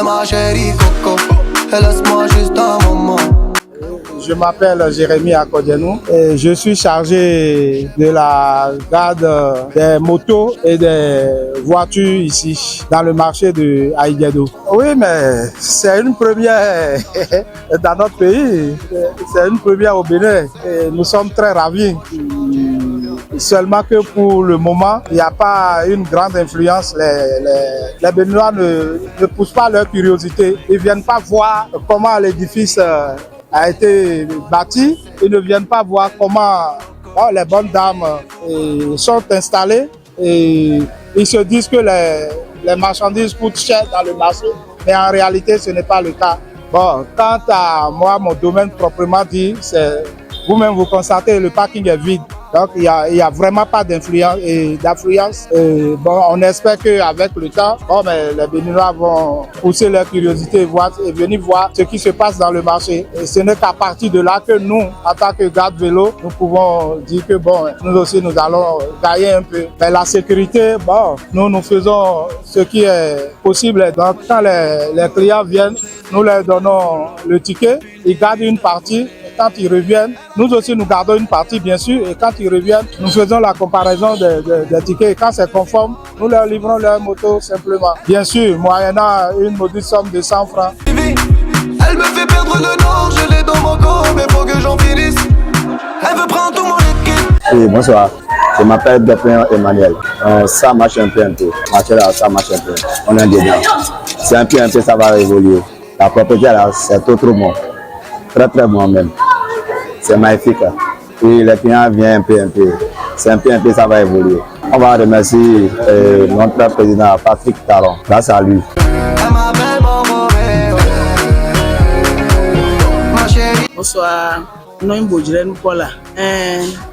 ma chérie Coco, et laisse-moi juste un moment. Je m'appelle Jérémy Akodianou et je suis chargé de la garde des motos et des voitures ici, dans le marché de Aïgado. Oui, mais c'est une première dans notre pays, c'est une première au Bénin et nous sommes très ravis. Seulement que pour le moment, il n'y a pas une grande influence. Les Béninois ne poussent pas leur curiosité. Ils ne viennent pas voir comment l'édifice a été bâti. Ils ne viennent pas voir comment les bonnes dames sont installées. Et ils se disent que les marchandises coûtent cher dans le marché. Mais en réalité, ce n'est pas le cas. Bon, quant à moi, mon domaine proprement dit, c'est vous-même vous constatez, le parking est vide. Donc, il y a vraiment pas d'affluence. Bon, on espère qu'avec le temps, les Béninois vont pousser leur curiosité et venir voir ce qui se passe dans le marché. Et ce n'est qu'à partir de là que nous, en tant que garde vélo, nous pouvons dire que nous aussi, nous allons gagner un peu. Mais la sécurité, nous faisons ce qui est possible. Donc, quand les clients viennent, nous leur donnons le ticket, ils gardent une partie. Quand ils reviennent, nous aussi nous gardons une partie bien sûr et quand ils reviennent, nous faisons la comparaison des tickets et quand c'est conforme, nous leur livrons leur moto simplement. Bien sûr, moyennant une modeste somme de 100 francs. Elle me fait perdre le nord, je l'ai dans mon corps, mais faut que j'en finisse. Elle veut prendre tout mon équipe. Oui, bonsoir. Je m'appelle Depin Emmanuel. Ça marche un peu. Marcher là, ça marche un peu. On est dedans. C'est un peu, ça va évoluer. La propriété là, c'est trop bon. Très bon même. C'est magnifique. Et les clients viennent un peu. C'est un peu, ça va évoluer. On va remercier notre président Patrick Talon. Grâce à lui. Bonsoir. Non, il bougerait nous pour là.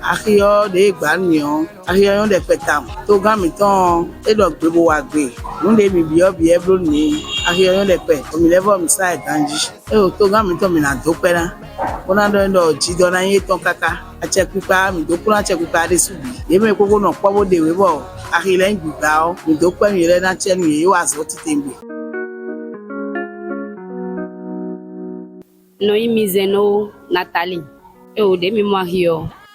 Akio de Gbanion, Akio de Petam. Toga miton, et donc le boagbe. Nous des biblio bien bruni, Akio de Pet. Comme il est bon, ça est dangereux. Et au Toga miton, mais n'a pas pena. On a donné le Jidona et ton caca. A Tchèquepa, mais donc on a Tchèquepa des sous. Et mais qu'on n'a pas de webo. Akio est bibao, mais donc pas mieux dans Tchèque, il y a sorti tembe. Noimizeno Nathalie. Et au demi mois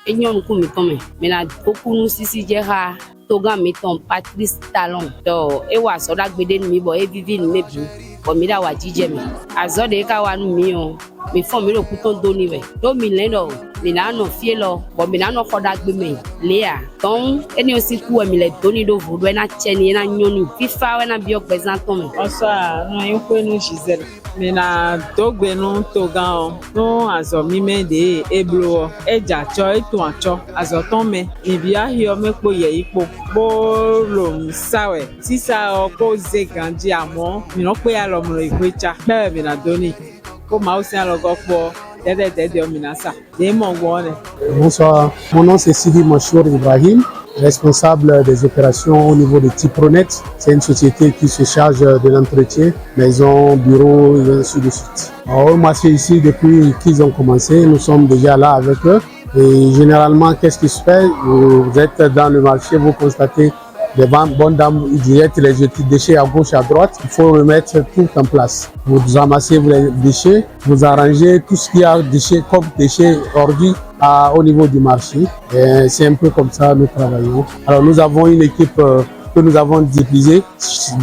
et nous comme comme mais la beaucoup nous si jera toga meton Patrice Talon to e wa so da gbede mi bo e vivi ni mebi ko mi da wa jije mi azo de ka wa nu mi o mi fon mi ro ku ton do ni we do mi le do mi na no fie lo bo mi na no ko da gbe me le a ton eni o si ku mi le do ni do vu do na cheni na nyoni fifa we na bi o present ton bonsoir no yin ko nu Giselle mais na dogbe no toga no azo mi me de eblo eja cho eto acho azo ton me ibi ahio me po ye ipo bo lo sawe si sa o ko ze ganji amo mi no pe alo mo igwecha be mi na doni ko ma o se alo go po dede o mi na sa de mo won. Bonsoir, mon nom c'est Sidi Machour Ibrahim, responsable des opérations au niveau de Tipronet. C'est une société qui se charge de l'entretien, maison, bureau et ainsi de suite. Alors, moi, c'est ici depuis qu'ils ont commencé. Nous sommes déjà là avec eux. Et généralement, qu'est-ce qui se fait? Vous êtes dans le marché, vous constatez les bonnes dames, ils jettent les déchets à gauche, à droite. Il faut remettre tout en place. Vous amassez les déchets, vous arrangez tout ce qu'il y a déchets, comme déchets ordures au niveau du marché. C'est un peu comme ça que nous travaillons. Alors nous avons une équipe que nous avons divisée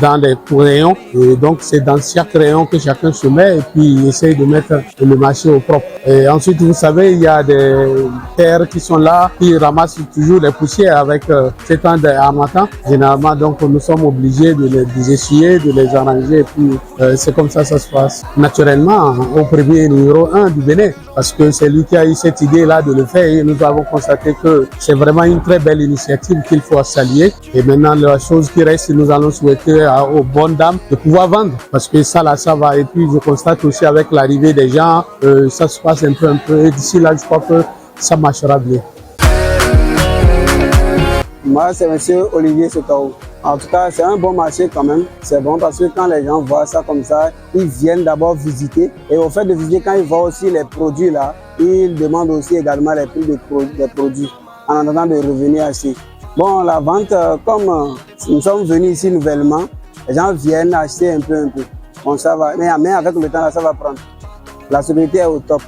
dans des rayons. Et donc c'est dans chaque rayon que chacun se met et puis essaye de mettre le marché au propre. Et ensuite, vous savez, il y a des terres qui sont là, qui ramassent toujours les poussières avec ces temps d'harmattan. Généralement, donc nous sommes obligés de les essuyer, de les arranger et puis c'est comme ça se passe. Naturellement, au premier numéro 1 du Bénin, parce que c'est lui qui a eu cette idée-là de le faire et nous avons constaté que c'est vraiment une très belle initiative qu'il faut saluer. Et maintenant, la chose qui reste, nous allons souhaiter aux bonnes dames de pouvoir vendre parce que ça là, ça va. Et puis je constate aussi avec l'arrivée des gens, ça se passe un peu. Et d'ici là, je crois que ça marchera bien. Moi, c'est M. Olivier Sotaou. En tout cas, c'est un bon marché quand même. C'est bon parce que quand les gens voient ça comme ça, ils viennent d'abord visiter. Et au fait de visiter, quand ils voient aussi les produits là, ils demandent aussi également les prix des produits en attendant de revenir acheter. Bon, la vente, comme nous sommes venus ici nouvellement, les gens viennent acheter un peu. Bon, ça va. Mais avec le temps, là, ça va prendre. La sécurité est au top.